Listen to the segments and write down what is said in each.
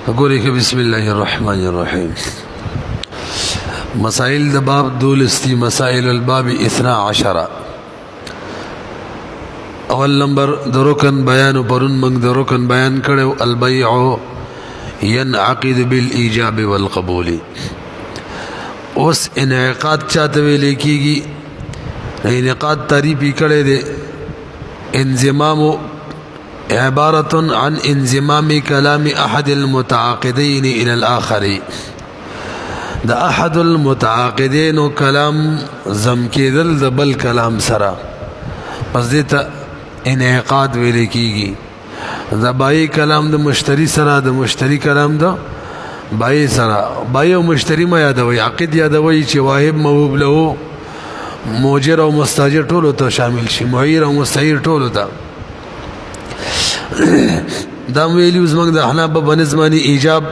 گوری کہ بسم اللہ الرحمن الرحیم. مسائل د باب دولستی مسائل الباب 12. اول نمبر د رکن بیان پرون موږ د رکن بیان کړو البيع ينعقد بالإيجاب والقبول. اوس انعقاد چاته ویل کیږي؟ انعقاد تعریف کړي دي انضمام عبارة عن انضمام كلام أحد المتعاقدين إلى الآخر. دا أحد المتعاقدين كلام زم کېدل د بل کلام سره، پس دې ته انعقاد ویل کېږي. دا بای کلام د مشتری سره، د مشتری کلام د بای سره. بای او مشتری ما یادوي، عقد یادوي چې واهب موهوب له موجر او مستاجر ټولو ته شامل شي، معیر او مستعیر ټولو ته. دا ویلیو زمونږ د احناف په نظمانی ایجاب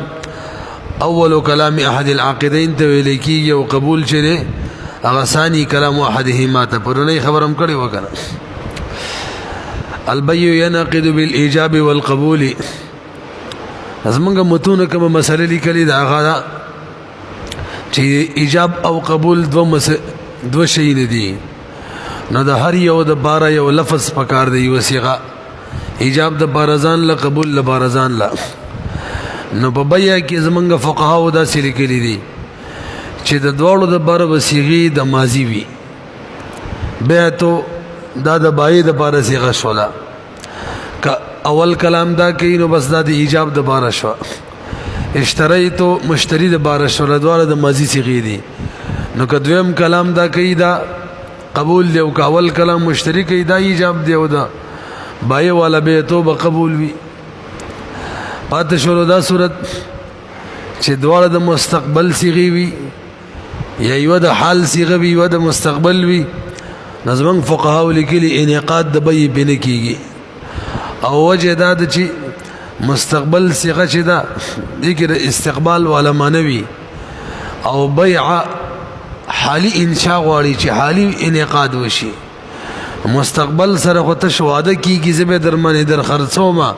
اول کلام احد العاقدین ته ویل کېږي او قبول چې دی هغه ثاني کلام احدهما ته. پرونی خبر هم کړې وکړه. البيع ينعقد بالإيجاب والقبول. زمونږ متون کوم مسله لیکلي دا هغه چې ایجاب او قبول دو شی نه دي، نو د هر یو د باره یو لفظ پکار دی، یو صيغه. ایجاب د بارزان له، قبول له بارزان له. نو په بیا کې زمونږ فقهاو دا سلی کلی دي چې د دواړو د باره وسیغي د ماضی وي. بیا تو دا د بای د باره صيغه شولا، که اول کلام دا کوي نو بس دا د ایجاب د باره شو. اشتریتو مشتری د باره شولا، دواړه د ماضی صيغې دي. نو که دویم کلام دا کوي دا قبول دی، او که اول کلام مشتری کوي دا ایجاب دی، او دا بای والا به تو به قبول وي. پاتې شولو دا صورت چې دواړه د مستقبل صيغې وي، یا یو د حال صيغه وي، یو د مستقبل وي. نظمن فقهاو لیکلي انعقاد د بی بنه کیږي، او وجه دا د چې مستقبل صيغه چې دا دې کې د استقبال والا معنوي، او بيع حالي انشاء غواړي چې حالي انعقاد وشي. مستقبل سره خو ته واده کیږي، زبه در منې در خرڅوما،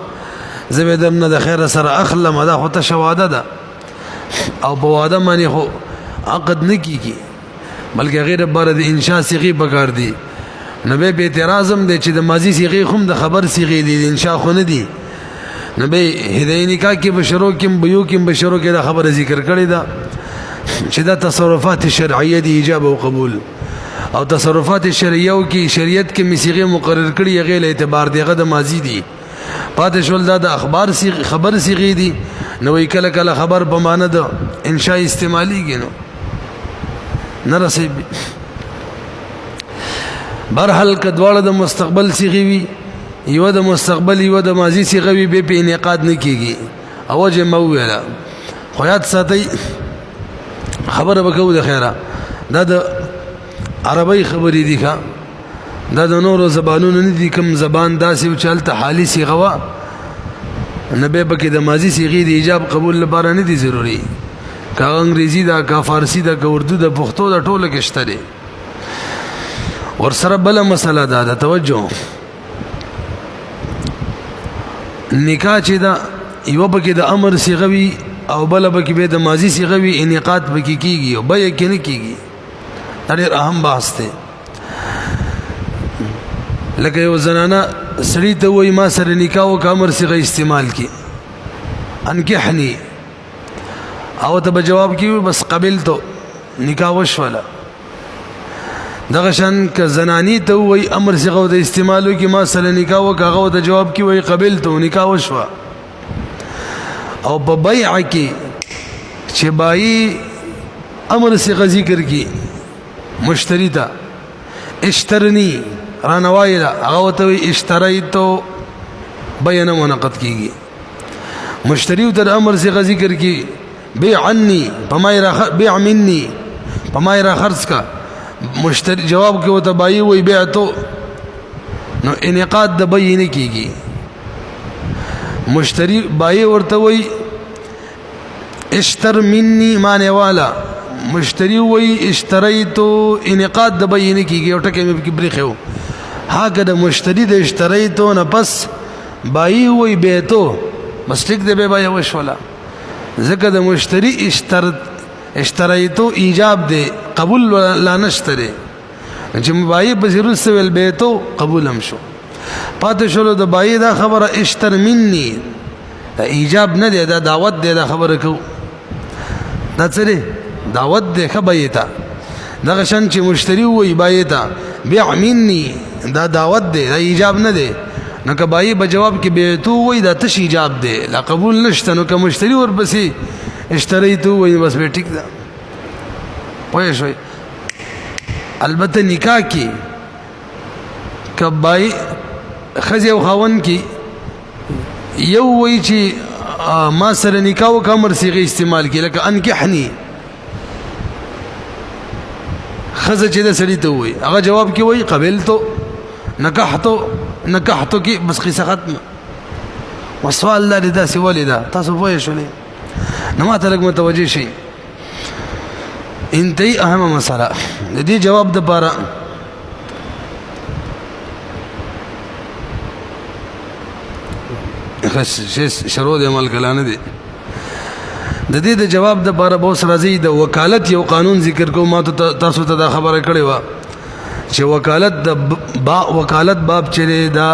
زبه در نه د خیر سره اخلم، دا خو ته واده ده. او په واده باندې خو عقد نه کیږي، بلکې غیر بار د انشاء صيغه پکار دي. نو به اعتراض هم دی چې د ماضی صيغه خو د خبر صيغه دي، د انشاء خو نه دي. نو به هدايه نکاح کې بشرو کې بيو کې بشرو کې دا خبره ذکر کړی دا چې دا تصرفات شرعیه دي، ایجاب او قبول. او تصرفات شرعیه کې شریعت کې میثاقه مقرر کړي غیر اعتبار دیغه د ماضی دي. پاتې شول دا د اخبار خبر صيغه دي، نو کله کله خبر په معنی د انشاء استعماليږي، نو نه رسي. برحال کدواړه د مستقبل صيغه وي، یو د مستقبل یو د ماضی صيغه وي، به په انعقاد نه کیږي. اوجه مویلا خو یاد ساتي خبره وکړو د خیره دا د عربی خبرې دي، ښه دا د نورو زبانونو نه دي. کوم زبان داسې او چلته حالي صيغه وا نه به پکې د ماضی صيغه د ایجاب قبول لپاره نه دي ضروري. کا انګریزي دا، کا فارسی دا، کا اردو دا، پښتو دا، ټوله کې شته دي. ور سره بل مسله دا د توجه نکاح چې دا یو پکې د امر صيغه وي، او بل پکې به د ماضی صيغه وي، انعقاد پکې کیږي او به کې نه کیږي. دا ډېر اهم بحث دی. لکه یو زنانه سړی ته وایي ما سره نکاح وکړه، امر صيغه استعمال کی انکحنی، او ته به جواب کیږي بس قبلتو، نکاح وشوله. دغه شان که زنانی ته وایي امر صيغه د استعمالو کی ما سره نکاح وکړه، هغه ته جواب کی وایي قبلتو، نکاح وشوه. او په بیع کې چې بای امر صيغه ذکر کی مشتری ته اشترنی رانوایلا، هغه ته اشتریتو بیان منعقد کیږي. مشتری ته امر صيغه ذکر کی بیع عني، بیع مني، پمای را خرڅ کا. مشتری جواب کې وته بای وی بیعتو، نو انعقاد د بیع نه کیږي. مشتری بای ورته وی اشتر مني معنی والا، مشتری وی اشتریتو، انعقاد د بیع نه کیږي. او ټکه مې کې بریخو هغه د مشتری د اشتریتو نه پس بای وی بیعتو، مسلک د به بای وشولا. ځکه د مشتری اشتریتو ایجاب دی قبول لا نشتره چې مبایع په رسته ویل بیتو قبول هم شو پاتې شلو د بایع دا خبره اشتر مني دا ایجاب نه دی دا دعوت دی دا خبره کو دا څه دعوت دی خبره ته دغه شان چې مشتری وي بایع ته بیع مني دا دعوت دی دا ایجاب نه دی نو که بایع په جواب کې بیتو وي دا تش ایجاب دی لا قبول نشته نو که مشتری ورپسې اشتریتو وي بس به ټیک ده پوه شوي البته نکاح کې کبای خزي او خاون کې یو وی چې ما سره نکاح وکمر صيغه استعمال کې لکه انکحني خزه چې د سړی ته وي هغه جواب کې وي قبلتو نکحتو کې بس قصه ختم وسوال الله دا سی ولدا تاسو پوه شولې نو ماته لګ متوجي شي انتهي اهم مسله د دې جواب د پاره شروع د عمل کلانه دي د دې د جواب د پاره به سره زی د وکالت یو قانون ذکر کوم ما تاسو ته دا خبره کړې و چې وکالت باب چره دا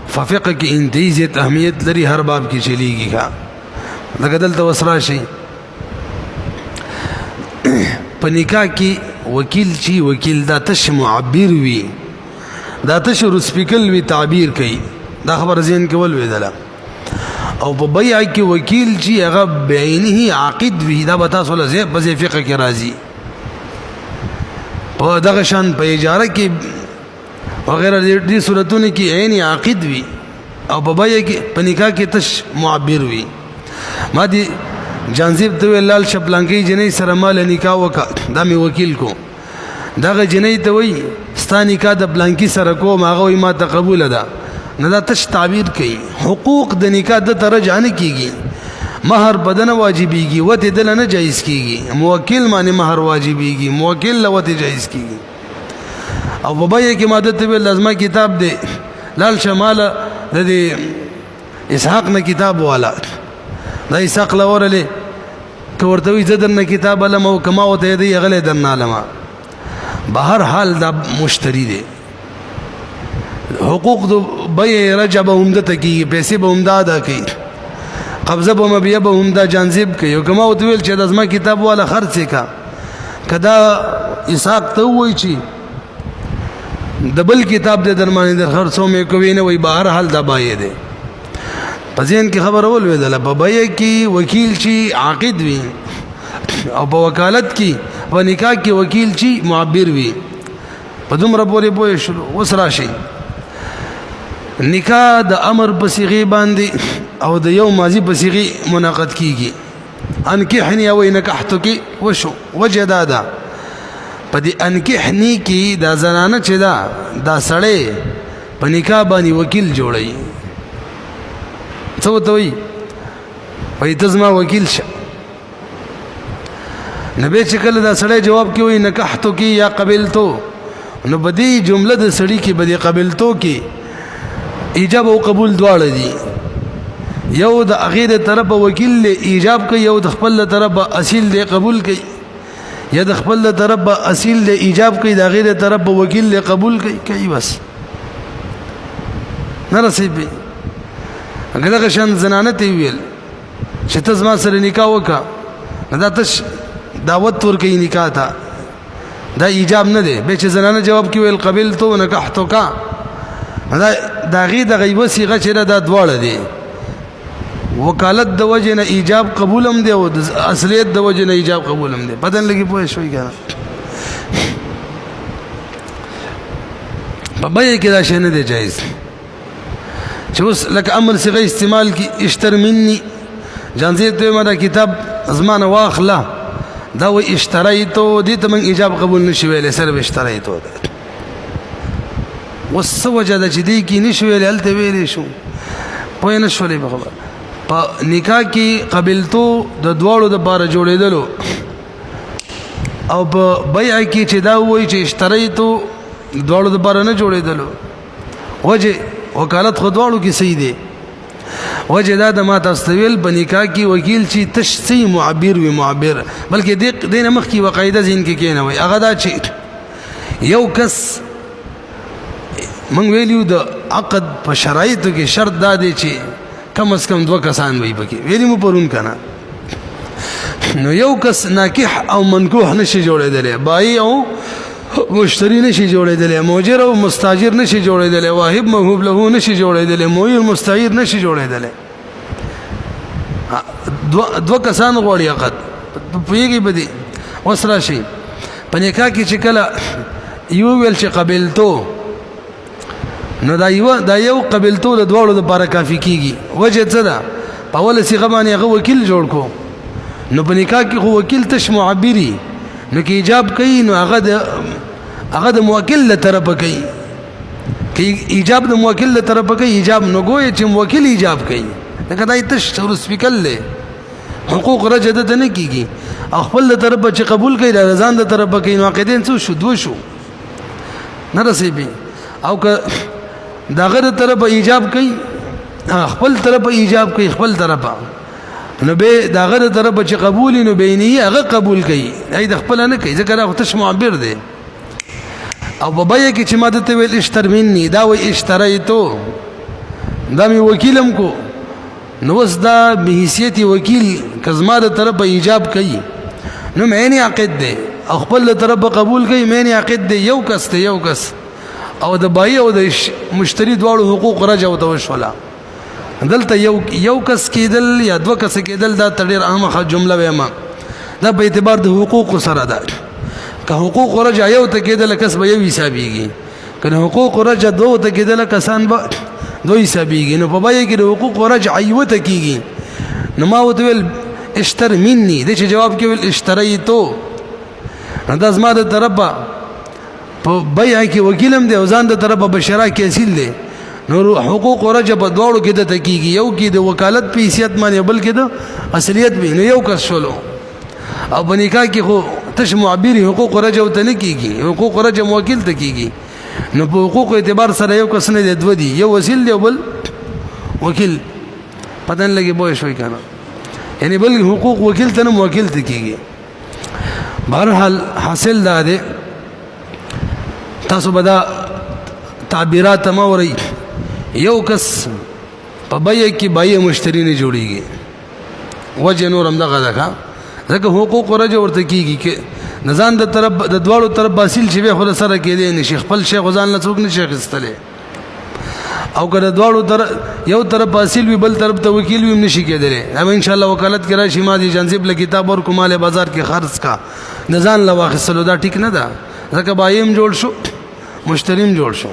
فقه کې انتهایی اهمیت لري هر باب کې چلیږي ښا لکه دلته وسرا شي په نکاح کې وکیل چی وکیل دا تش معبر وي دا تش رسپیکل وی تعبیر کوي دا خبر ذهن کې ول ویدله او په بیع کې وکیل چی هغه بعینه عاقد وي دا به تاسو له په فقه کې راځي په دغه شان په اجاره کې وغیرہ دې صورتونو کې عین عاقد وي او په بیع کې په نکاح کې تش معبر وي ما دي جانزیب ته لال شپلانکی جنې سره مال نکاح وکا دا می وکیل کو دغه جنې ته وای ستا نکاح د بلانکی سره کو ماغه ما ته قبول ده نه دا تش تعبیر کوي حقوق د نکاح د درجه نه کیږي مہر بدن واجبېږي وته دل نه جایز کیږي موکل معنی مہر واجبېږي موکل لوته جایز کیږي او بابا کې ماده ته لازمه کتاب دی لال شمال د اسحاق نه کتاب والا دا اسحاق لورله کورته وي زدن کتاب علم او کما وته دی غلې درن علما بهر حال دا مشتری دی حقوق دو بيع رجب همدته کی پیسې به همداده کی قبضه به مبيع به همدا جانزب کی او کما وته ویل چې د ازما کتاب والا خرڅ کا کدا اسحاق ته وای چی دبل کتاب دې درمانه در خرڅو مې کوي نه وای بهر حال دا بای دی پزین کی خبر اول ویدل په بیع کې وکیل چی عاقد وي او په وکالت کې په نکاح کې وکیل چی معبر وي په دومره پورې پوه شو وسرا شي نکاح د امر په صيغه باندې او د یو ماضی په صيغه منعقد کیږي انکحنی او نکحتو کې وشو وجدادا په دې انکحنی کې دا زنانه چې دا سړی په نکاح باندې وکیل جوړي څه وتوي وای تزما وکیل شه نبی چې کله دا سړی جواب کوي نکحتو کې یا قبلتو نو بدی جمله د سړی کې بدی قبلتو کې ایجاب او قبول دواړه دي یو د اغیر طرف وکیل له ایجاب کوي یو د خپل طرف اصیل له قبول کوي یا د خپل طرف اصیل له ایجاب کوي د غیر طرف وکیل له قبول کوي بس نه رسېږي اگر دغه شان زنانه ته ویل چې ته زما سره نکاح وکا دا تش دعوت ور کوي نکاح ته دا ایجاب نه دی به چې زنانه جواب کوي قبل تو نکحتو کا دا غي د غیبه صيغه چې دا دواړه دي وکالت د وجه نه ایجاب قبول هم دی او د اصلیت د وجه نه ایجاب قبول هم دی بدن لګي پوه شوي کنه په بیع کې دا شی نه دی جایز چې اوس لکه امر صيغه استعمال کی اشتر مني جانزي ته ما دا کتاب زمانه واخله دا و اشتریتو دې ته من ایجاب قبول نشي ویلې سره اشتریتو وسوجه د جدي کې نشي ویلې هلته ویلې شو پوه نه شولې په خبر په نکاح کې قبلتو د دواړو د بار جوړېدلو او په بیع کې چې دا وایي چې اشتریتو دواړو د بار نه جوړېدلو وجه وکالت خو دواړو کې صحیح دی وجه دا د ما تاسو ویل په نکاح کې وکیل چې تشسی معبر وي معبر بلکې دینه مخ کې وقایده ځین کې کینه وي هغه دا چې یو کس من ویلیو د عقد په شرایطو کې شرط دا دی چې کم از کم 2 کسان وي پکې ویلی مو پرون کنه نو یو کس ناکح او منکوح نشي جوړېدلی بای او مشتری نشي جوړېدلی موجر او مستاجر نشي جوړېدلی واهب موهوب له نشي جوړېدلی مویر مستعیر نشي جوړېدلی 2 کسان غواړي عقد پوهېږي به دي اوس راشي په نکاح کې چې کله یو ویل چې قبلتو نو دا یو قبلتو د دواړو لپاره کافي کیږي وجه څه ده په اوله صيغه باندې هغه وکیل جوړ کو نو په نکاح کې خو وکیل تش معبري نو کې ایجاب کوي نو هغه د موکل له طرفه کوي کې ایجاب د موکل له طرفه کوي ایجاب نو ګوي چې موکل ایجاب کوي دا کدای تش څور سپیکل له حقوق رجد ته نه کیږي خپل له طرفه چې قبول کوي د رضان د طرفه کوي نو عقیدین څه شو 2 شو نه رسېبي او که داغه طرفه ایجاب کوي خپل طرفه ایجاب کوي خپل طرفه نو به داغه طرفه چې قبول نو بیني هغه قبول کوي ای د خپل نه کوي ځکه راغ تش معبر دی او بابا کې چې ماده ته ویل اشتر مني دا و اشتریتو دا می وکیلم کو نو وس دا به حیثیت وکیل کزما د طرفه ایجاب کوي نو مې نه عقد دی خپل طرفه قبول کوي مې نه عقد دی یو کس ته یو کس او د بای او د مشتری دواړو حقوق رجع او توشولا دلته یو کس کېدل یا 2 کس کېدل دا تډیر عامه جمله وایم دا په اعتبار د حقوق سره ده که حقوق رجع یو ته کېدل کس به یو حسابيږي کنه حقوق رجع 2 ته کېدل کسان به 2 حسابيږي نو په بای کې د حقوق رجع یو ته کېږي نو ما وتول اشتر مني د جواب کې ول اشتریتو دا زما د طرفه په بای کې وکیلم دی او ځان د طرفه بشرا کې اصل دی نور حقوق رجع په دواړو کې د تکیږي یو کې د وکالت په حیثیت باندې بل کې د اصلیت به نو یو کس شولو او په نکاح کې خو تش معبري حقوق رجع ته نه کیږي حقوق رجع موکل ته کیږي نو په حقوق اعتبار سره یو کس نه دی 2 دي یو وسیل دی بل وکیل پدن لګي بوې شوي کنه یعنی بل حقوق وکیل ته نه موکل ته کیږي بهرحال حاصل دا دی تاسو بدا تعبیرات موري یو کس په بای کې بای مشتری نه جوړیږي وجه نور هم دغه ده ځکه حقوق رجع ورته کیږي کې نزان د طرف د دواړو طرف باسل چې به خود سره کېدې نشي خپل شیخ ځان له څوک نشي خستلې او کله دواړو یو طرف باسل وی بل طرف ته وکیل وي نشي کېدلې هم ان شاء الله وکالت کرا شي ما دي جنزب له کتاب اور کمال بازار کې خرڅ کا نزان له واخصلو دا ټیک نه ده ځکه بایم جوړ شو مشتریم جوړ شو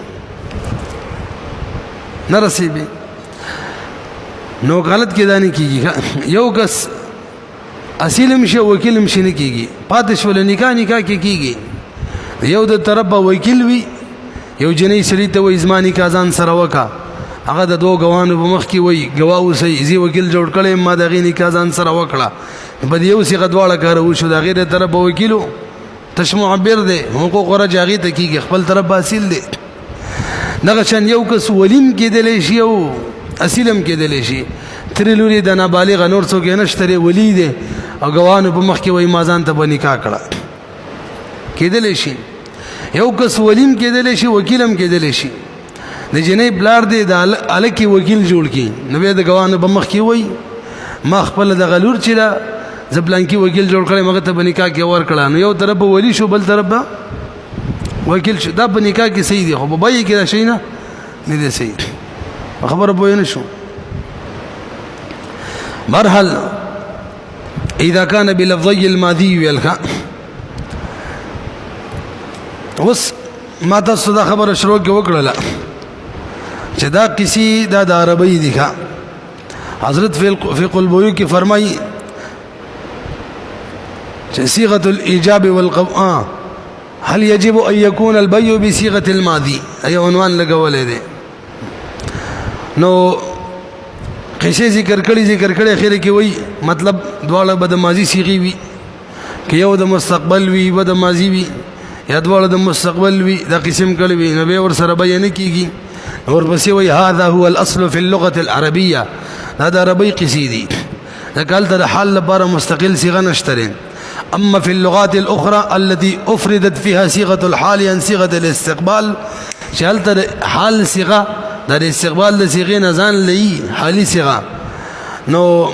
نه رسېږي نو غلط کې دانی کیږي یو کس اصلم شي وکیلم شي نه کیږي پاتې شول نکاح کې کیږي یو د طرف وکیل وي یو جنې سړي ته وې ځماني کازان سره وکا هغه د 2 غوانو په مخ کې وې گواه وسې زی وکیل جوړ کړي ما د غینې کازان سره وکړه په یو سی غدواړه کار وشو د غیر طرف وکیلو تش معبر دی حقوق رجع غي ته کیږي خپل طرف حاصل دی دغه شان یو کس ولیم کېدل شي او اصلم کېدل شي ترلوري د نابالغ نور څوک نشته ولی دی او غوانو په مخ کې وای مازان ته بنکاح کړه کېدل شي یو کس ولیم کېدل شي وکیلم کېدل شي د جنې بلار دی د الکی وکیل جوړ کی نو به د غوانو په مخ کې وای ما خپل د غلور چې دا زبلانکی وکیل جوړ کړي مګه ته بنکاح کې ور کړه نو یو طرف ولی شو بل طرف وکیل شو دا بنکاح کې صحیح دی خو په بای کې دا شي نه دی صحیح خبر به نه شو مرحل اذا كان بلفظي الماضي والخاء وس ما تاسو دا خبر شروع کې وکړه چې دا کسی دا د عربی دی ښا حضرت فقه البيوع کې فرمایي صيغه الايجاب والقبول هل يجب ان يكون البيع بصيغه الماضي اي عنوان لګولې دي نو قصې ذکر کړي اخر کې وای مطلب دواړه به د ماضي صيغه وي کې یو د مستقبل وي و د ماضي وي یا دواړه د مستقبل وي دا قسم کړي وي نو به ور سره بیان کیږي ورپسې وایي هذا هو الاصل في اللغة العربية، دا د عربی قصې دي، ځکه هلته د حال لپاره مستقل صيغه نشته. اما في اللغات الاخرى التي افردت فيها صيغه الحال عن صيغه الاستقبال، چې هلته د حال صيغه د استقبال د صيغې نه ځان لئی حالي صيغه نو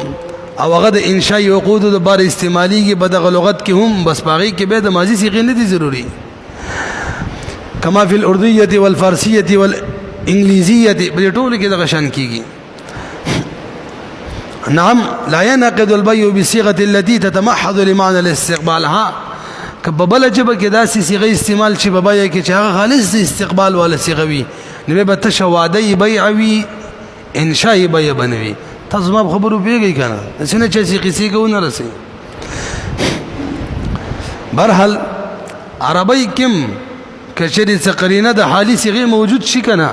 او هغه د انشاء عقود د بار استعماليږي په دغه لغت کې هم، بس باغی کې به د ماضي صيغې نه دي ضروري. كما في الارديه والفارسيه والانګلیزيه په ټولو کې دغه شان کیږي. نعم لا ينعقد البيع بالصيغه التي تتمحض لمعنى الاستقبال. ها کبل جبه کې داسې صيغه استعمال چې په بیا کې چې هغه خالص استقبال ولا صيغه وي، نو به تشواده بيع وي، انشاء بيع بنوي. تاسو ما خبرو پیږی کنه څنګه چې قصې کو نه رسي. برحال عربی کم کچری څقرینه د حالي صيغه موجود شي کنه،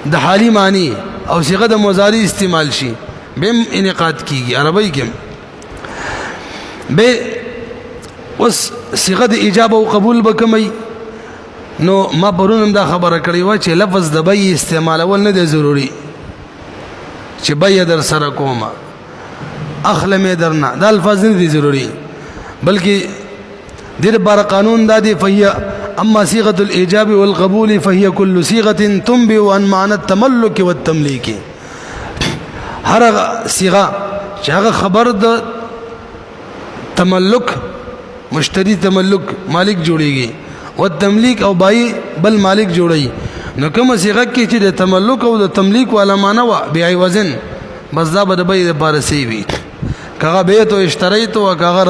د حالي معنی او صيغه د مضارع استعمال شي بهم انعقاد کیږي عربی کې. به اوس صيغه د ایجاب او قبول بکمي. نو ما پرونم دا خبره کړې و چې لفظ د بی استعمال اول نه دی ضروری، چې بی در سره کومه اخلمه درنه دا الفاظ نه دي ضروری، بلکې دیر بار قانون دا دی. فهي اما صيغه الايجاب والقبول فهي كل صيغه تنبئ عن معنى التملك والتمليك. هر صيغه چې هغه خبر د تملک مشتری تملک مالک جوړيږي او تملیک او بای بل مالک جوړي. نو کوم صيغه کې چې د تملک او د تملیک والا معنی و بای وزن بس دا به د بای د پارسي وي. کغه بیت او اشتریت او کغه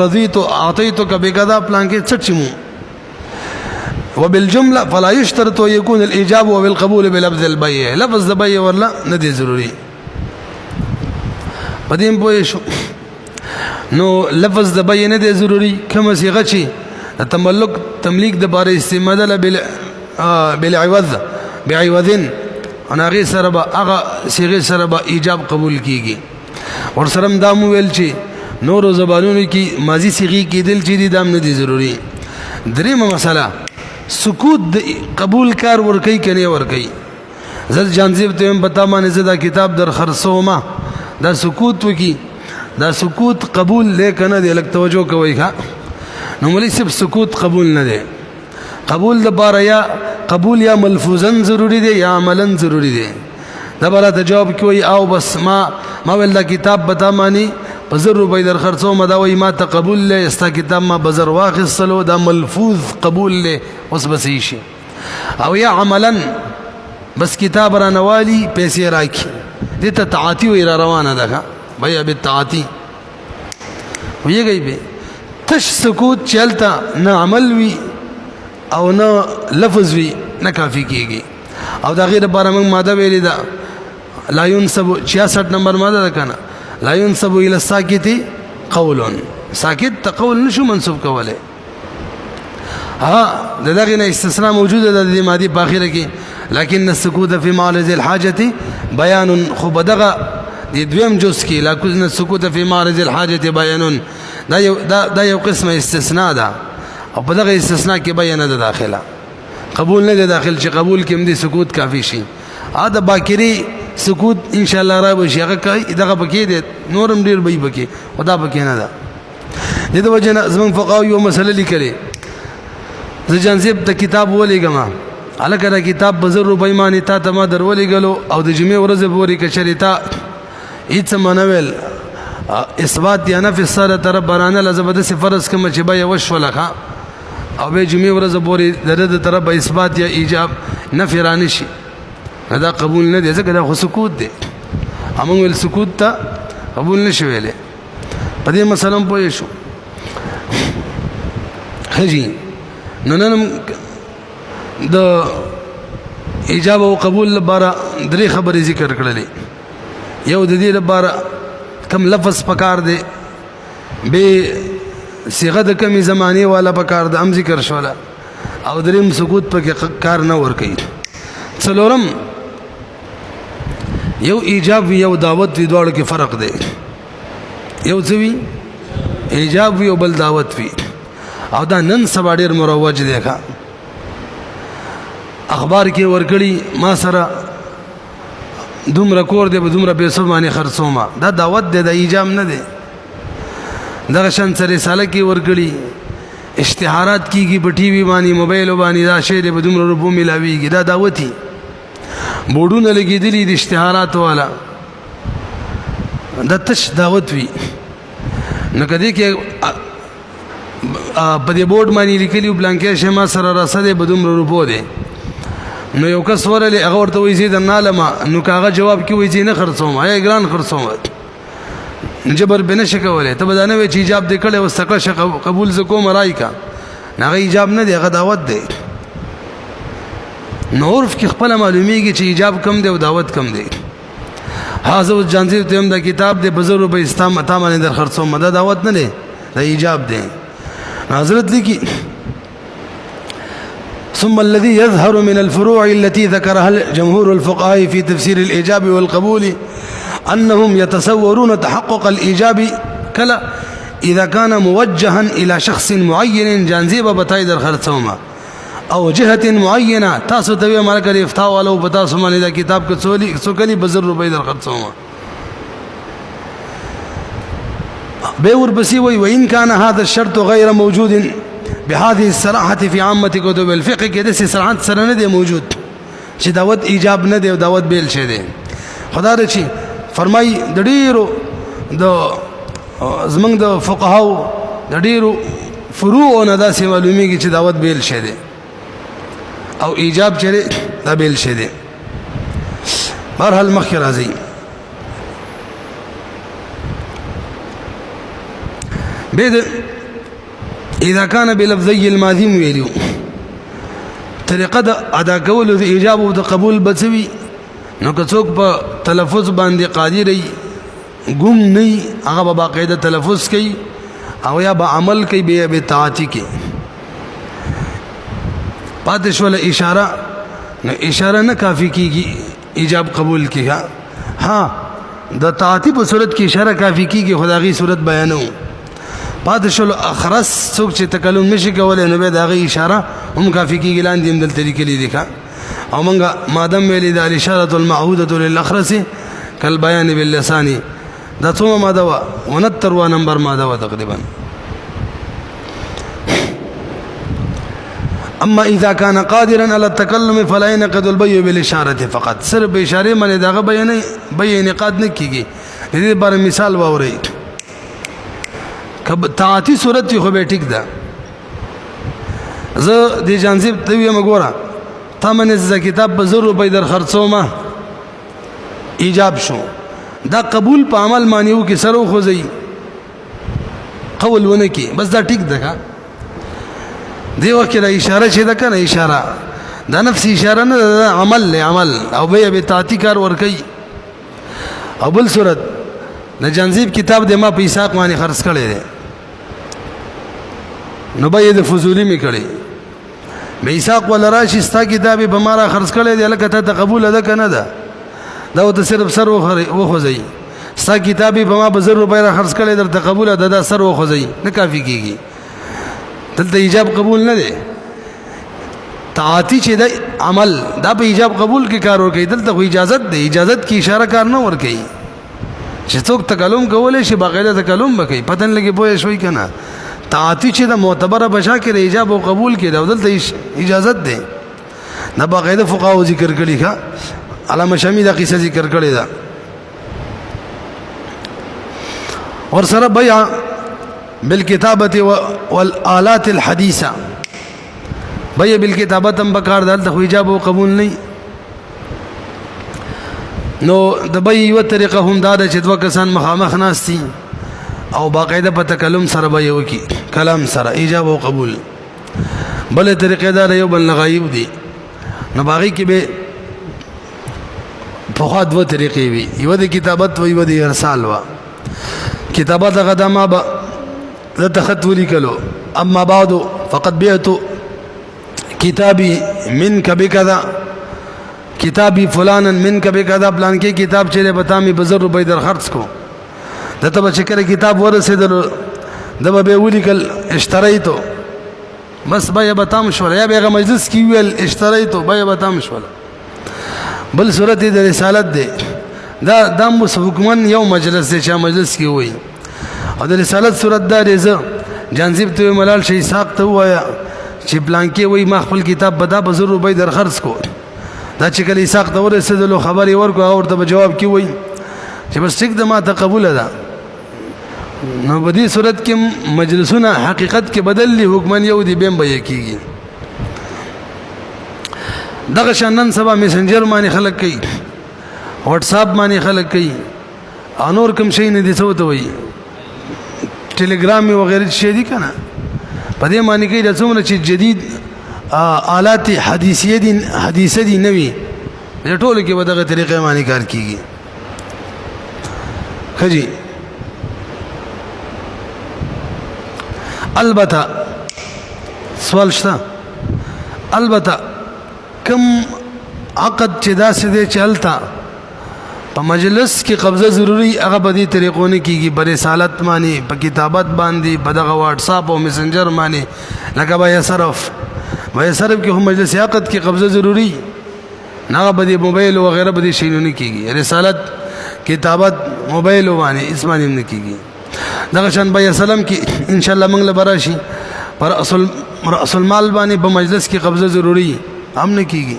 رضیت او اعطیت کبه کذا پلان کې څټچمو. وبالجمله فلا يشترط ان يكون الايجاب والقبول بلفظ البيع. لفظ البيع ولا ندي ضروري پدیم پوه شو. نو لفظ د بيع نه دی ضروري. کوم صيغه چې تملک تملیک د بار استعمال بالعوض بعوض انا غي سره به هغه صيغه سره به ایجاب قبول کیږي. ور سره دامو ویل چې نور زبانونو کې ماضی صيغه کې دل چې دام نه دي ضروري. دریمه مسله سکوت د قبول کار ور کوي کني ور کوي. زل جانزیب ته پتا مانه زدا کتاب در خرصوما دا سکوت وکي، دا سکوت قبول لیکنه دی. لک توجه کوي ښا. نو ملي سب سکوت قبول نه دی. قبول د بار یا قبول یا ملفوظا ضروری دی یا عملا ضروری دی. دا بل ته جواب کوي او بس ما ول کتاب بتا مانی بزر روپۍ در خرڅو ما دا وای ما تقبل له استا کتاب ما بزر واخصلو دا ملفوظ قبول له اوس بس شي. او یا عملا بس کتاب را نوالی پیسې راکی دې ته تعاتی و را روانه ده بیا بالتعاتی ویږي به تش سکوت چلتا نه عمل وی او نه لفظ وی نه کافی کیږي. او دا غیر بار موږ ماده ویلې ده لا ينسب 66 نمبر ماده ده کنه لا ينسب الى الساكت قول. ساکت ته قول نشو منسوب کوله. ها دغه نه استثناء موجوده ده د ماده په اخره کې. لكن السكوت في معرض الحاجه بيان خو بدغه د دویم جز کې لکن السكوت في معرض الحاجه بيان دا یو قسم استثناء ده او په دغه استثناء کې بیان ده داخله قبول نه ده داخل چې قبول کې مدي سکوت کافی شي. دا باکری سکوت ان شاء الله را به شيغه کوي دغه پکې ده نورم ډیر به پکې خدا پکې نه ده. دغه وجه زمون فقاوی یو مسله لیکلې زجانزیب ته کتاب ولېګما الکه دا کتاب بزر روپۍ مانی تا ته ما درولېګلو او د جمعې ورځ پورې کشریتا هیڅ منویل اثبات یا نفي سره تر برانه لزبد فرض کما چې به وش ولخه او به جمعې ورځ پورې درته طرف اثبات یا ایجاب نفي رانه شي دا قبول نه دي ځکه دا خو سکوت دي. امون ول سکوت ته قبول نشي ویلې. په دې مثلا پوه شو خجی نن د ایجاب او قبول لپاره درې خبرې ذکر کړلې. یو د دې لپاره کم لفظ پکار دی به صيغه د کمی زمانه والا پکار د ام ذکر شولا او دریم سکوت پکې کار نه ور کوي. څلورم یو ایجاب یو دعوت وی دواړو کې فرق دی. یو څه وی ایجاب وی او بل دعوت وی او دا نن سبا ډیر مروج دی ښا. اخبار کې ورکړي ما سره دومره کور دی به دومره پیسو باندې خرڅوما دا دعوت دی د ایجاب نه دی دغه شان سره رساله کې ورکړي اشتهارات کیږي په ټي وي باندې موبایل باندې دا شی دی به دومره روپو ملاويږي دا دعوتي بورډونه لګېدلي د اشتهارات والا د تش دعوت وی نو کدی کې په دې بورډ باندې لیکلي بلانکې شمه سره رسده به دومره روپو دی نو یو کس ورله هغه ورته وایي زید نالما نو کاغه جواب کې وایي نه خرڅوم یا ګران خرڅوم جبر بنه شکوله ته بدانه وی چې ایجاب دې کړي او سکه قبول زکو مرای کا نه ایجاب نه دی هغه دعوت دی نور کې خپل معلومیږي چې ایجاب کم دی او دعوت کم دی حاضر جانځي ته هم دا کتاب دی بزرګ به اسلام اتا باندې در خرڅوم دا دعوت نه دی دا ایجاب دی حضرت لیکي ثم الذي يظهر من الفروع التي ذكرها جمهور الفقهاء في تفسير الإيجاب والقبول أنهم يتصورون تحقق الإيجاب كلا إذا كان موجها إلى شخص معين جانزيب بتاي در خرڅوما او جهة معينة تاسو ته مالک افتاء والو بتا سمانه دا کتاب کې څوکلی بزر روپے در خرڅوما به ورپسې وي وإن كان هذا الشرط غير موجود بهذه الصراحه في عامه كتب الفقه کې د صراحت سره نه دی موجود چې دعوت ایجاب نه دی او دعوت بیل شه دی خدای رچی فرمای د ډیرو د زمنګ د فقهاو د ډیرو فروع نه داسې معلومیږي چې دعوت بیل شه دی او ایجاب چره دا بیل شه دی بهرحال مخکې راځي به اذا كان بلفظي الماضي ویلو طریقه د ادا کول د ایجاب او د قبول بچوي نو که څوک په تلفظ باندې قادر وي ګم نه هغه په باقاعده تلفظ کوي او یا به عمل کوي به طاعتي کوي پاتې شول اشاره نو اشاره نه کافی کیږي ایجاب قبول کیها ها د طاعتي په صورت کې اشاره کافی کیږي خدایي صورت بیانو پاتې شول اخرس څوک چې تکلم نشي کولای نو به دا غي اشاره هم کافی کیږي لاندې هم دلته لیکلي دي او موږ مادام ویلي د الاشاره المعهوده للاخرس کل بیان باللسان دا څومره ماده و 69 نمبر ماده و تقریبا اما اذا كان قادرا على التكلم فلا ينقض البيع بالاشاره فقط صرف باشاره باندې دا بیان نقاد نه کیږي دې بار مثال واوري کب طاعتی صورت خو به ټیک ده زه د جانزیب ته یم ګوره تا منه ز کتاب په 100 روپۍ در خرڅومه ایجاب شو دا قبول په عمل مانیو کې سره خو زی قول ونه کې بس دا ټیک ده دی وکړه اشاره چې ده کنه اشاره دا نفس اشاره نه عمل له عمل او به طاعتی کار ور کوي او بل صورت د جانزیب کتاب د ما په حساب باندې خرڅ کړي دي نو به د فضولی می کړي به حساب ولا راشي ستا کتاب به ما را خرڅ کړي دي لکه ته قبول ده کنه ده دا ته صرف سر و خوځي ستا کتاب به ما به 100 روپۍ را خرڅ کړي درته قبول ده دا سر و خوځي نه کافی کیږي دلته ایجاب قبول نه دي طاعتی چې د عمل دا په ایجاب قبول کې کار ور کوي دلته خو اجازت دی اجازت کی اشاره کار نه ور کوي چې څوک تکلم کولای شي باقاعده تکلم وکړي پتن لګي پوهه شوي کنه طاعتی چې د معتبره بشا کې ایجاب او قبول کې دلته اجازت ده نه باقاعده فقهاو ذکر کړي ښا علامه شامی دا قصه ذکر کړي دا اور سره بيع بالكتابه والآلات الحديثه بيع بالكتابه تم بکار دلته ایجاب او قبول نه نو د بې یو طریقه هم دا چې دوه کسان مخامخ ناشتي او باقاعده په تکلم سره به یو کی کلام سره ایجاب او قبول بل طریقه دا یو بل غایب دي نو باقي کې به په خوا دوه طریقې وي یو د کتابت او یو د ارسال وا کتابت غدما به د تخط ولیکلو اما بعد فقد بعت كتابي منك بكذا کتابی فلانا منک بکذا پلان کې کتاب چره بتامي ب 100 روپۍ در خرڅ کو دته به چکر کتاب ورسېدل دبه به ولیکل اشتریتو بس بیا به تام شول یا به مجلس کې ویل اشتریتو بیا به تام شول. بل صورت د رسالت دی دا دمو حکمن یو مجلس دی چې مجلس کې وي او د رسالت صورت دا رزه جانزیب ته ملال شي ساق ته وایا چې پلان کې وي ما خپل کتاب بدا به ضرور به در خرڅ کو دا چې کله ساق ته ورسېدلو خبري ورکو او ته جواب کې وي چې بس ټیک ده ما ته قبول ده. نو په دې صورت کې مجلسونه حقیقت کې بدللی حکمن یو دی بیم به کیږي. دغه شانن سبا میسنجر باندې خلک کوي واتس اپ باندې خلک کوي انور کوم شي نه دي څه ته وي ټلګرام او غیره شي دي کنه په دې معنی کې د څومره چې جدید آلات حدیثه دي نوي د ټولو کې به دغه طریقې معنی کار کیږي. خجی البته سوال شته البته کم عقد چې داسې دی چلتا په مجلس کې قبضه ضروری هغه په دې طریقو نه کیږي په رسالت باندې په کتابت باندې په دغه واتس اپ او میسنجر باندې لکه بیا صرف کې هم مجلس عقد کې قبضه ضروری نه په دې موبایل او غیره په دې شی نه کیږي. رسالت کتابت موبایل باندې اسمانه نه کیږي. دغه شان بیا سلام کې ان شاء الله موږ لبرا شي پر اصل مال باندې په مجلس کې قبضه ضروری هم نه کیږي.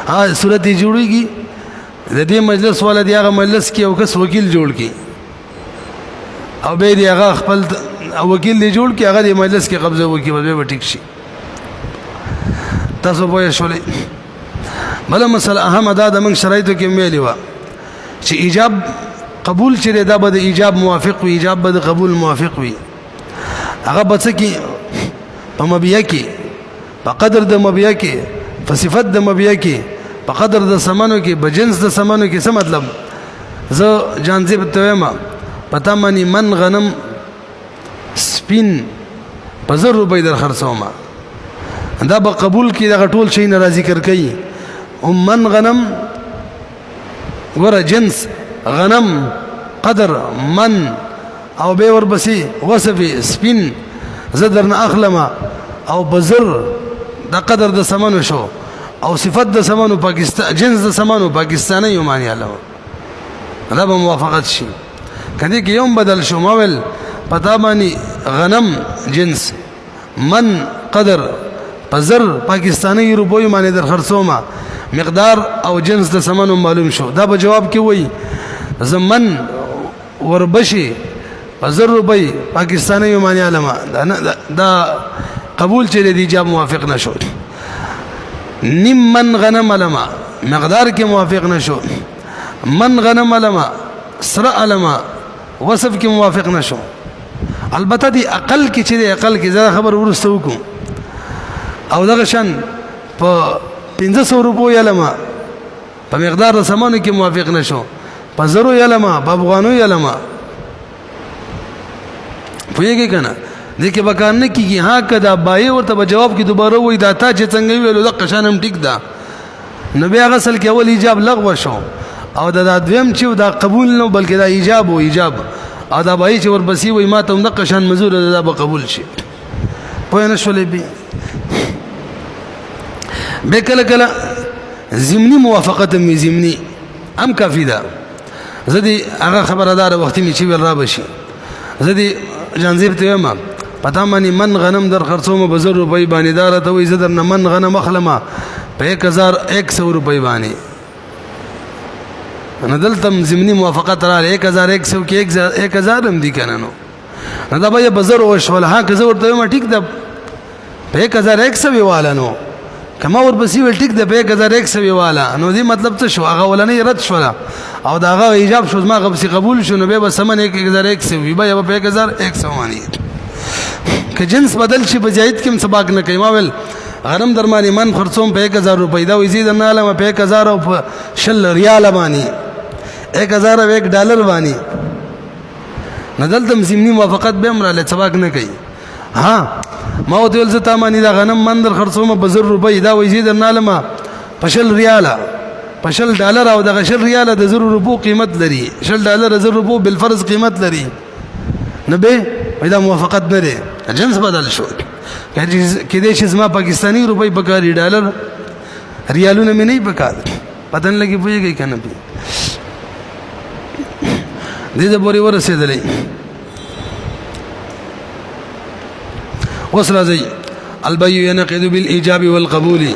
ها صورت جوړیږي د دې مجلس والا دی هغه مجلس کې یو کس وکیل جوړ کی او به دی هغه خپل وکیل دی جوړ کی هغه د مجلس کې قبضه وکي به ټیک شي. تاسو به شولې بل مسله اهم ده د من شرایطو کې ویلې و چې ایجاب قبول چې دا به د ایجاب موافق وي ایجاب به د قبول موافق وي هغه بس کې په مبیه کې په قدر د مبیه کې په صفت د مبیه کې په قدر د سمانو کې بجنس د سمانو کې څه مطلب زه جانزیب ته ما پتا مانی من غنم سپین په 100 روپۍ در خرڅوم دا به قبول کې دغه ټول شي ناراضي کړ کوي من غنم ور جنس غنم قدر من او به ور بسي وصفي سپین زدر نه اخلم او بزر دا قدر د سمانو شو او صفت د سمانو پاکستان جنس د سمانو پاکستاني یو معنی الله دا به موافقت شي کله کې یوم بدل شو مول پتا باندې غنم جنس من قدر پزر پاکستاني روپوي معنی در خرڅوما مقدار او جنس د سمانو معلوم شو دا به جواب کې وای زمن وربشي پزر روپي پاکستاني معنی علما دا قبول چې دی جواب موافق نشو. نیم من غنم علما مقدار کې موافق نشو من غنم علما سره علما وصف کې موافق نشو. البته دی اقل کې چې دی اقل کې زړه خبر ورسته وکم او دغه شان په 500 روپو علما په مقدار د سمانو کې موافق نشو په زرو علما په افغانو علما پوهیږي کنه دغه بکار نه کیږي. ها کدا بای ورته په جواب کې دوباره وای دا تا چې څنګه ویلو د قشانم ټیک ده نبی هغه اصل کې اول ایجاب لغوه شو او دا دویم چې دا قبول نو بلکې دا ایجاب او ایجاب او دا بای چې وربسي وای ما ته د قشان مزور دا به قبول شي پوه نه شولې به کله کله زمینی موافقت می زمینی هم کافی ده. زدي هغه خبردار وخت می چې ول را بشي زدي جانزیب ته ما پتا مانی من غنم در خرڅوم به 100 روپۍ باندې دار ته وې زدر نه من غنم اخلمه په 1100 روپۍ باندې انا دلتم زمینی موافقت را 1100 کې 1000 هم دي کنه نو دا به بازار وشول ها که زه ورته ما ټیک ده په 1100 ویواله نو کما ور بسی ول ټیک ده په 1100 ویواله نو دی مطلب څه شو هغه ولنه رد شو او دا هغه ایجاب شو ما غبسي قبول شو نو به سمن 1100 وی به په 1100 مانی که جنس بدل شي بجایت کې سباق نه کوي ما ول غنم درمانی من خرڅوم په 1000 روپۍ دا وزید نه علم په 1000 او په شل ریال باندې 1000 او 1 ډالر باندې ندلتم زمینی موافقت به امر له سباق نه کوي. ها ما ودل زتا مانی دا غنم من در خرڅوم په 1000 روپۍ دا وزید نه علم په شل ریال په شل ډالر او د شل ریال د 1000 روپو قیمت لري شل ډالر 1000 روپو بالفرض قیمت لري نه به پیدا موافقت نه لري جنس بدل شو کدی چې زما پاکستانی روپۍ پکاري ډالر ریالونه مې نه پکار پتن لګي پويږي کنه پی دې د پورې ورسېدلې وصل زي البيع ينقض بالإيجاب والقبول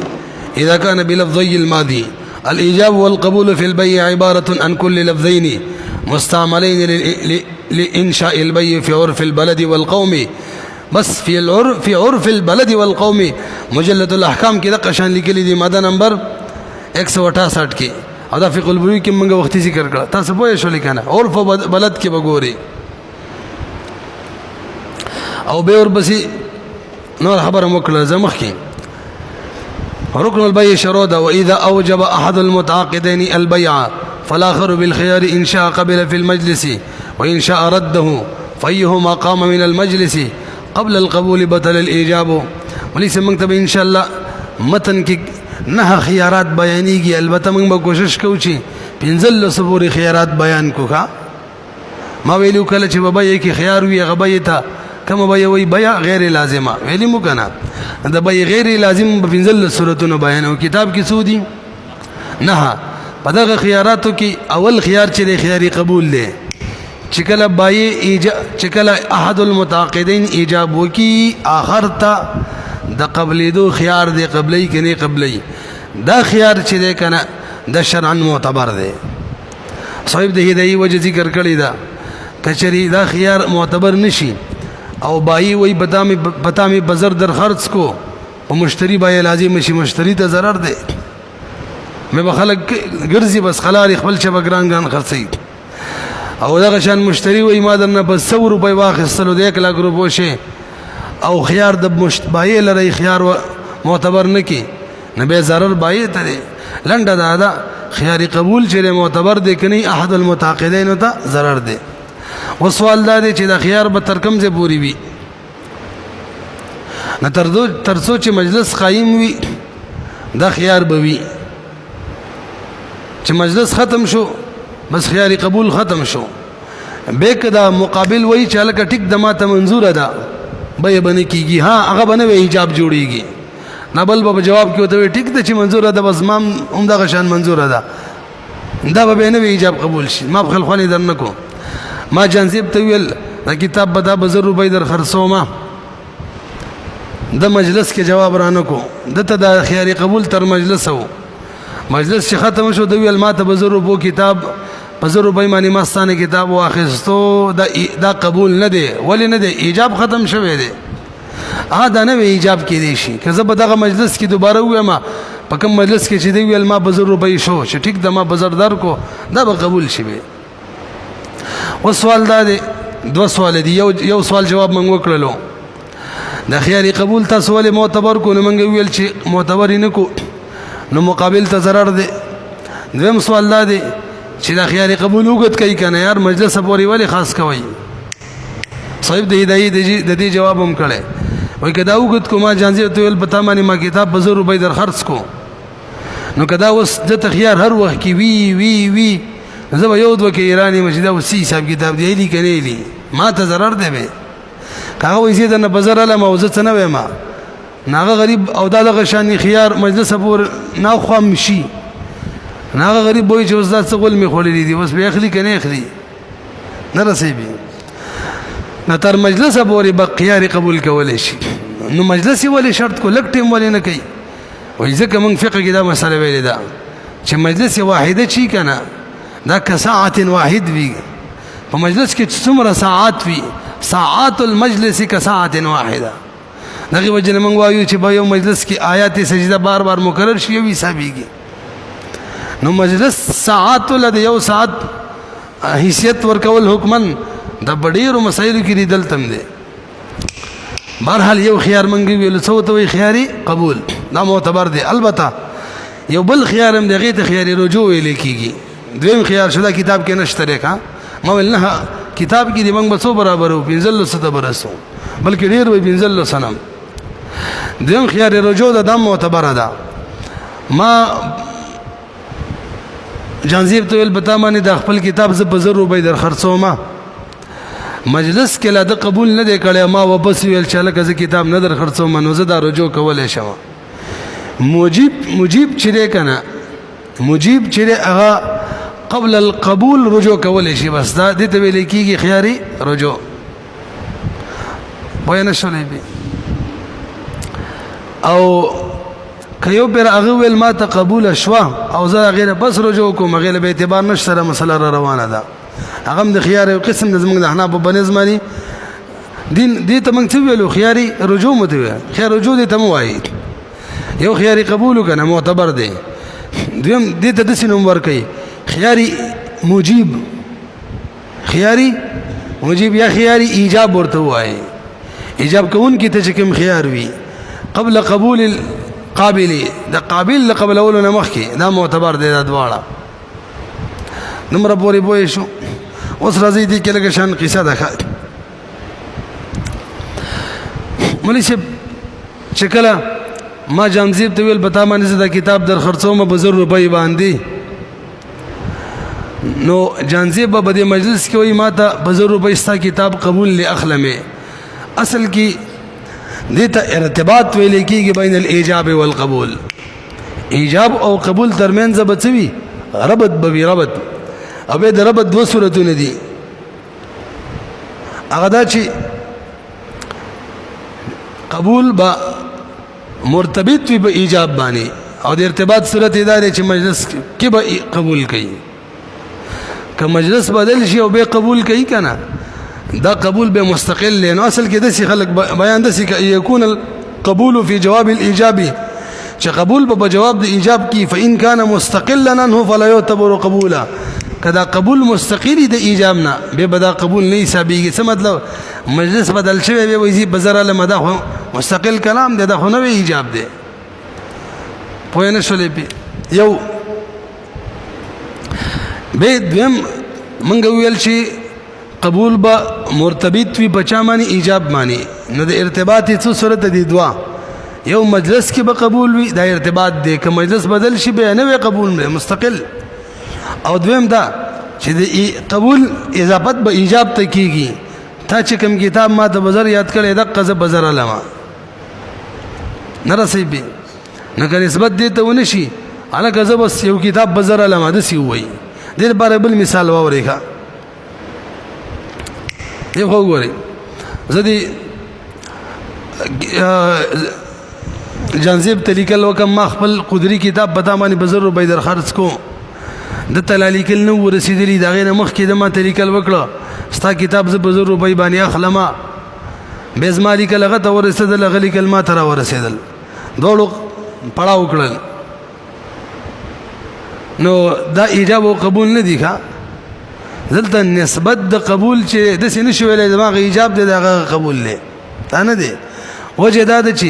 إذا كان بلفظي الماضي الإيجاب والقبول في البيع عبارة عن كل لفظين مستعملين لإنشاء البيع في عرف البلد والقوم بس في عرف البلد والقوم مجلد الأحكام کی دقه شان لیکلي دي ماده نمبر 168 کې او دا فقه البيوع کې موږ وختي ذکر کړ تاسو پوه شئ لیکنه عرف بلد کې وګوري او به ور بسي نور خبر مکړه زمخ کې ركن البيع شروط وإذا أوجب أحد المتعاقدين البيع فالآخر بالخيار إن شاء قبل في المجلس وإن شاء رده فأيهما قام من المجلس قبل القبول بطل الإيجاب وليس مكتب إن شاء الله متن کې نه خيارات بیانېږي البته موږ به کوشش کوو چې پنځل صبوري خيارات بیان کوکا ما ویلو کله چې بابا کې خيار وي غبي ته کما به وي بیا غیر لازمه ویلی مو کنه دا به غیر لازم په پنځل صورتونو بیانو کتاب کې سودی نه په دغه خياراتو کې اول خيار چې خياري قبول دی چې کله بای چې کله احد المتعاقدين ایجاب وکي اخر ته د قبلېدو خيار دی قبلې کني قبلې دا خيار چې دی کنه د شرعا معتبر دی صاحب د هدايه وجه ذکر کړی دا کچري دا خيار معتبر نشي او بای وای بتامي بازار در خرڅ کو او مشتری بای لازم شي مشتری ته ضرر دی مې بخلک ګرځي بس خلاري خپل چې بګران خرڅي او دا شان مشتری وای ما درنه بس 100 روپۍ واخستلو د 1 لک روپو شي او خيار د بای لري خيار معتبر نه کی نه به ضرر بای ته لنډه دا خيار قبول چې معتبر دی کني احد المتعاقدين ته ضرر دی وسوال دا دی چې د خيار به ترکم سے پوری وي نه ترڅو چې مجلس قائم وي دا خيار به وي چې مجلس ختم شو بس خيار قبول ختم شو به کدا مقابل وای چې لکه ټیک د ماته منظور ده به بنه کیږي ها هغه بنه ایجاب جوړیږي نه بل به جواب کې وته ټیک ده چې منظور ده بس ما هم دغه شان منظور ده دا به نه ایجاب قبول شي ما بخل خوني درنکو ما جنزیب ته ویل دا کتاب بدا بزر روپۍ در خرڅوما د مجلس کې جواب رانکو دته د خيار قبول تر مجلس وو مجلس چې ختم شو د ویل ما ته بزر روپو کتاب بزر روپۍ باندې مستانه کتاب واخستو دا قبول نه دی ولی نه دی ایجاب ختم شوه دی دا نه ایجاب کې دی شي که زه په دغه مجلس کې دوباره وایم په کوم مجلس کې چې دی ویل ما بزر روپۍ شو چې ټیک د ما بزر در کو دا به قبول شي وسوال دا دی دو سوال دی یو سوال جواب منغو کړلو د خيار قبول تاسو ولې معتبر کو نو منغ ویل چې معتبر نه کو نو مقابل ته ضرر دی دویم سوال دا دی چې د خيار قبول وګت کوي کنه یار مجلس پورې ولې خاص کوي صاحب د هدايه د دې جواب هم کړي وای کدا وګت کو ما جانځي ته ول پتا مانی ما کتاب بزر روپۍ در خرڅ کو نو کدا وس د تخيار هر وخت کې وی زه یو دوه کې ایرانی مسجد او سی حساب کتاب دی دی کني دی ما ته ضرر دی به کاغه وې زیاده نه بازار له موزه نه و ما ناغه غریب او دغه شان خيار مجلس پور نه خو شي ناغه غریب وای چې استاد څه ګل می خولې دي بس به اخلي کني اخلي نه رسېبي نه تر مجلس پورې بقیار قبول کولې شي نو مجلس ولې شرط کو لک ټیم ولې نه کوي وای ځکه موږ فقہ کې دا مسله ویلې ده چې مجلس واحده چی کنه دا كساعة واحد وي په مجلس کې څومره ساعات وي ساعات المجلس كساعة واحده دغه وجه موږ وایو چې په یو مجلس کې آیات سجده بار بار مکرر شي وي حسابيږي نو مجلس ساعات له یو ساعت حیثیت ورکول حکمن د بډیرو مسایلو کې ریدل تم دي بهرحال یو خيار منګي ویل څو ته خياري قبول دا معتبر دي البته یو بل خيار هم دغه ته خياري رجوع ویل کیږي دویم خيار شدا کتاب کې نشته ریکا ما ول نه کتاب کې د موږ بسو برابر او 15 سته برسو بلکې ډیر وي 15 سنم دویم خيار رجوع د دم معتبر ده ما جانزیب ته ول بتا مانی د خپل کتاب ز بزر روپۍ در خرڅوما مجلس کې لا د قبول نه دی کړی ما واپس ویل چې لکه زه کتاب نه در خرڅوم نو زه دا رجوع کولی شم مجیب چې دی که نه مجیب چې دی هغه قبل القبول رجوع کولی شي بس دا دې ته ویل کېږي خیاري رجوع پوه نه شولې او که یو پیر هغه ویل ما ته قبوله شوه او زه هغې نه بس رجوع کوم هغې له به اعتبار نشته دا مسله را روانه ده هغه هم د خیار یو قسم د زموږ د احنافو په نظم باندې دین دې ته موږ څه ویلو خیاري رجوع مو ته ویل خیار رجوع دې ته مو وایي یو خیاري قبول وکنه معتبر دی دویم دې ته داسې نوم ورکوي خیاري مجیب خیاري مجیب یا خیاري ایجاب ورته وایي ایجاب کوونکي ته چې کوم خیار وي قبل قبول القابل د قابل له قبل اولو نه مخکې دا معتبر دی دا دواړه نمره پورې پوه شو اوس راځي دې کې لږه شان قصه ده مولوي صاحب چې کله ما جانزیب ته ویل بتا باندې زه دا کتاب در خرڅوم په 1000 روپۍ باندې نو جانزیب به د مجلس کې وایي ما ته په 1000 روپۍ ستا کتاب قبول لی اخلمې اصل کې دې ته ارتباط ویل کېږي بین الايجاب والقبول ایجاب او قبول ترمنځ به څه وي ربط به وي ربط او به د ربط دوه صورتونه دي هغه دا چې قبول به مرتبط وي په ایجاب باندې او د ارتباط صورت دا دی چې مجلس کې به قبول کوي که مجلس بدل شي او به قبول کوي کنه دا قبول به مستقل لنو اصل کې داسې خلک بیان داسې کې يكون القبول في جواب الايجاب چې قبول په جواب د ایجاب کې فإن كان مستقلا عنه فلا يعتبر قبولا کدا قبول مستقلی د ایجاب نه به بدا قبول نه حسابيږي څه مطلب مجلس بدل شوی به وایي بزر له مدا مستقل کلام دی دا خو نه ایجاب دی پوه نه شولې یو به دویم منګ ویل چې قبول با مرتبط وي بچا معنی ایجاب معنی نو د ارتباط څه صورت دي دوا یو مجلس کې به قبول وي دا ارتباط دی که مجلس بدل شي به نه قبول نه مستقل او دویم دا چې د قبول اضافت به ایجاب ته کیږي تا چې کوم کتاب ما ته بزر یاد کړی د قزه بزر علما نه رسې به نه که نسبت دی ته ونشي الکه زه بس یو کتاب بزر علما د سی وای د لپاره بل مثال واورېخه یو وګورئ زدي جانزیب تلیکل وکم ما خپل قدري کتاب بتا باندې بزر روپۍ در خرڅ کو د تلالیکل نو ورسېدلی دا غینه مخ کې د ما تلیکل وکړه ستا کتاب ز بزر روپۍ باندې اخلمه بیز مالک لغه ته ورسېدل غلی کلمه تر ورسېدل دوړو پړاو کړل نو دا ایجاب او قبول نه دی ښا دلته نسبت د قبول چې د سینې شویلې دماغ ایجاب دی دا قبول نه تا نه دی وجه دا د چې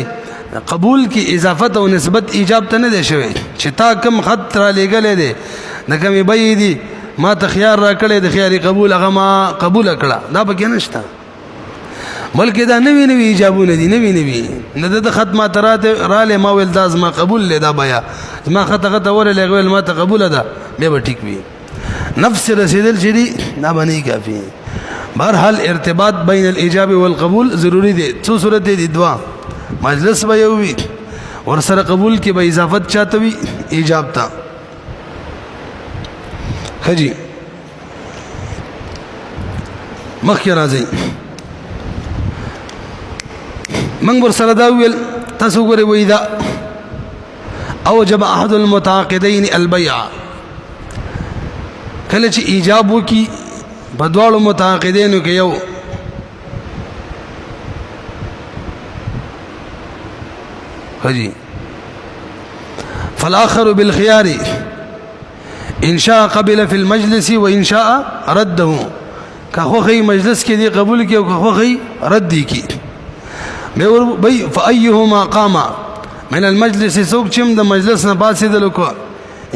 قبول کی اضافت او نسبت ایجاب ته نه دی شوی چې تا کم خط را لګلې دی د کمی بې دی ما ته خيار را کړې د خياري قبول هغه ما قبول کړه دا پکې نشته بلکې دا نوی نوی ایجابونه دي نوی نه د ختمه ترات را له ما ول داز ما قبول لیدا بیا ما خطه ور له غویل ما ته قبول ده به ټیک وي نفس رسیدل شری نه باندې کافی بهرحال ارتباط بین الايجاب والقبول ضروری دي څو صورت دي دوا مجلس به یو وي ور سره قبول کې به اضافت چاته وي ایجاب تا خجی مخکې راځي من ور سره دا ویل تاسو ګورئ وای دا اوجب احد المتعاقدين البيع کله چې ایجاب وکي بدوالو متعاقدینو کې یو حجي فالاخر بالخيار ان شاء قبل في المجلس وان شاء رده كخوخي مجلس کې دی قبول کې او كخوخي رد کی بي فايهما قام من المجلس سوق چم د مجلس نه پاسې دلو کو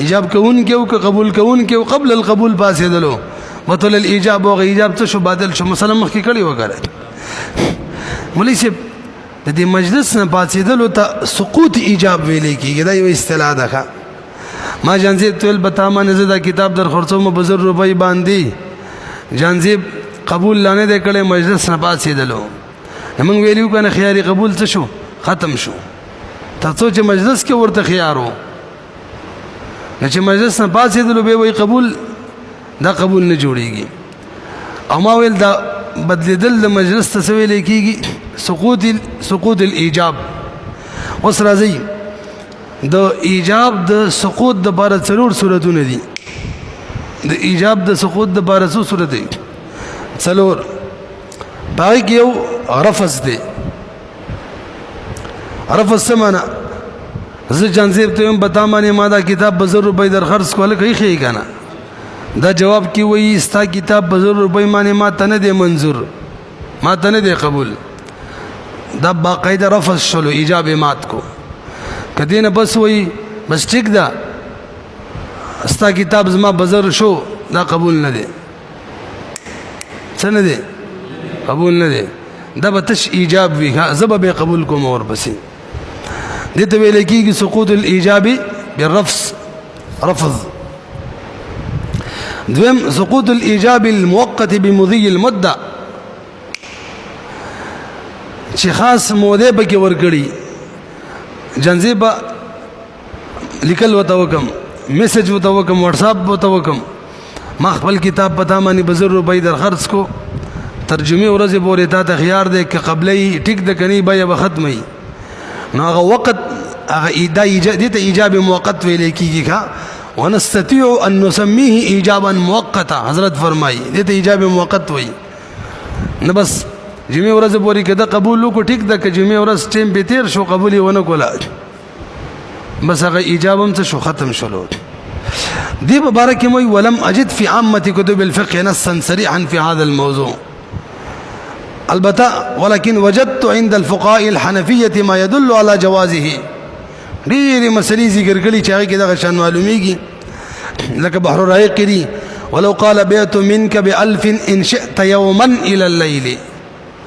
ایجاب کون کې او قبول کون کې او قبل القبول پاسې دلو وطل الايجاب او ایجاب ته شو بدل شو مثلا مخ کې کړي وګره مولوی صاحب د دې مجلس نه پاسې دلو ته سقوط ایجاب ویلې کېږي دا یو اصطلاح ده ما جانزیب تل بتا ما نه زدا کتاب در خرڅوم بزر روپۍ باندې جانزیب قبول لانه د کړه مجلس نه پاتېدلو موږ ویلو کنه خياري قبول څه شو ختم شو تاسو چې مجلس کې ورته خيارو چې مجلس نه پاتېدلو به وي قبول دا قبول نه جوړيږي او ما ویل دا بدلیدل د مجلس ته ویل کېږي سقوط الايجاب اوس راځي د ایجاب د سقوط د بار څلور صورتونه دي د ایجاب د سقوط د بار څو صورت دي څلور باقي یو رفض دی رفض سمانا زه جنزیب ته هم بتا مانی ما دا کتاب بزر روپۍ در خرڅ کوله کوي خې کنه دا جواب کی وای ستا کتاب بزر روپۍ مانی ما تنه دی منظور ما تنه دی قبول دا باقاعده رفض شلو ایجاب مات کو کدینه بس وای بس ټیک دا ستا کتاب زما بزر شو دا قبول نه دی څه نه دی قبول نه دی دا به تش ایجاب وی زب به قبول کوم اور بس دې ته ویل کېږي سقوط الايجاب بالرفض دویم سقوط الايجاب المؤقت بمضي المده چې خاص موده به کې ورګړي جنزيبه لیکل وته وکم میسج وته وکم واتس اپ وته وکم ما خپل کتاب پتا مانی بزر روپۍ در خرڅ کو ترجمه ورځ پورې تا ته خيار دی ک قبلې ټیک د کني بیا به ختمي نو هغه وخت هغه دې ته ایجاب موقت ویل کېږي ښا ونستطيع ان نسميه ایجابا مؤقتا حضرت فرمایي دې ته ایجاب موقت وایي نو بس جمعه ورځ پورې کده قبول وکړو ټیک د ک جمعه ورځ ټیم به تیر شو قبول یې ونه کولا بس هغه ایجاب هم څه شو ختم شلو دې مبارک موي ولم اجد في عامه كتب الفقه نصا صريحا في هذا الموضوع البته ولكن وجدت عند الفقهاء الحنفيه ما يدل على جوازه ډېرې مسلې ذکر کړي چې هغه کې دغه شان معلومیږي لکه بحر الرائق کې ولو قال بيت منك ب1000 ان شئت يوما الى الليل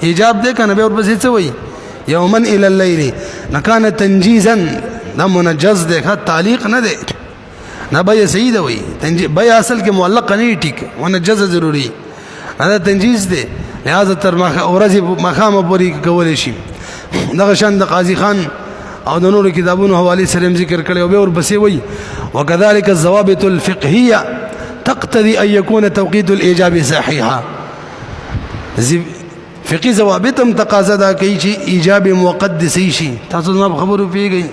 ایجاب دې کنه به ورپسې څه وایي يوما الى الليل نکان تنجيزا دا منجز دې ښه تعلیق نه دی نه به صحیح دی وایي به اصل کې معلق نه ټیک منجز ضروري دا تنجیز دی لہذا تر ورځې مخامه پورې کولای شي دغه شان د قاضي خان او د نور کتابونو حواله سره ذکر کړي او به ورپسې وایي وكذلك الضوابط الفقهيه تقتضي ان يكون توقيت الايجاب صحيحا فقهي ضوابط هم تقاضا دا کوي چې ایجاب مؤقت صحیح شي تاسو ما خبرو پیږئ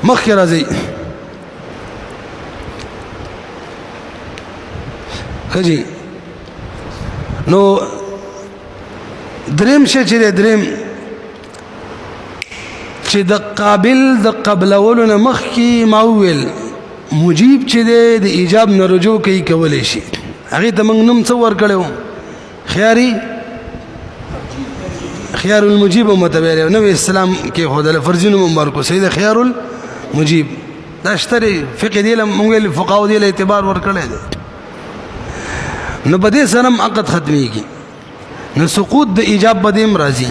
مخکې راځي خجي نو دریم شي چې دریم چې د قابل د قبلولو نه مخکې ماویل مجيب چې د ایجاب نه رجوع کوي کولای شي هغه ته موږ نوم څه ورکړو خيار المجيب متبعه نو اسلام کې خدای فرض نوم ورکو سید خيار المجيب دا اشتري فقه دی موږ فقهاو دی اعتبار ورکړل نو بده سنم عقد ختميږي نو سقوط د ایجاب بدیم راځي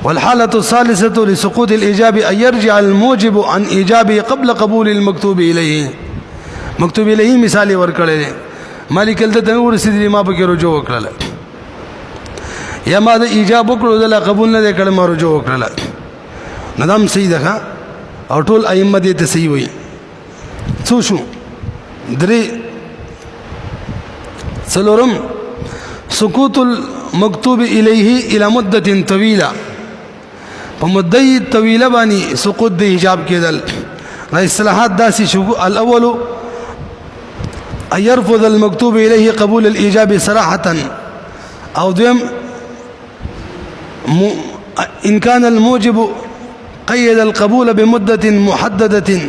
والحالة الثالثة لسقوط الإيجاب أن يرجع الموجب عن إيجابه قبل قبول المكتوب إليه مكتوب إليه مثالي ورکړل مالک الته نور سیدلی ما پکې رجوع وکړل یا ما د ایجاب وکړو د قبول نه کړل ما رجوع وکړل ندم صحیح ده او ټول ائمه دې ته صحیح وي څو شو درې څلورم سقوط المكتوب إليه إلى مدة طويلة فمدة طويلة باني سقوط د ایجاب کېدل اصطلاحات داسې شو الاول ان يرفض المكتوب اليه قبول الايجاب صراحه او دم ان كان الموجب قيد القبول بمده محدده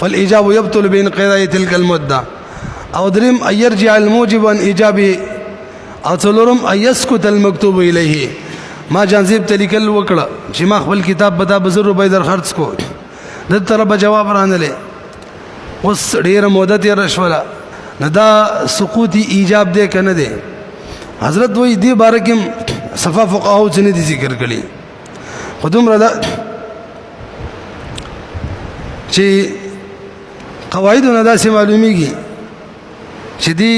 فالايجاب يبطل بانقضاء تلك المده او درم ان يرجع الموجب عن ايجابه او څلورم ان يسكت المكتوب اليه ما جانزيب تلیکل وکړه چې ما خپل کتاب بتا بزر روپۍ در خرڅ کو د طرف جواب رانه اوس ډیره موده تیر شوله ندا سقوط ایجاب دې کنه دې حضرت وې دې بارکم صفه فقهاو چې دې ذکر کړي خودم ردا چې قواعد نه داسې معلومیږي چې دی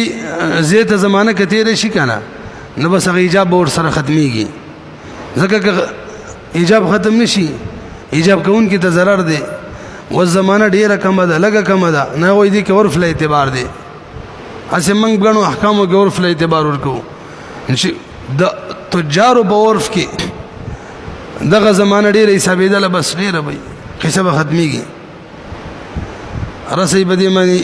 زیاته زمانہ کې تیر شي کنه نو بس هغه ایجاب ور سره ختميږي ځکه که ایجاب ختم نشي ایجاب کون کې ته ضرر دی و زمانہ ډیره کم ده لګه کم ده نه وای دي کې عرف له اعتبار دی اسه موږ غنو احکامو کې عرف له اعتبار ورکو د تجارو په عرف کې دغه زمانہ ډیره حسابېدل بس ډیره وي قصه به ختميږي رسې بدی مانی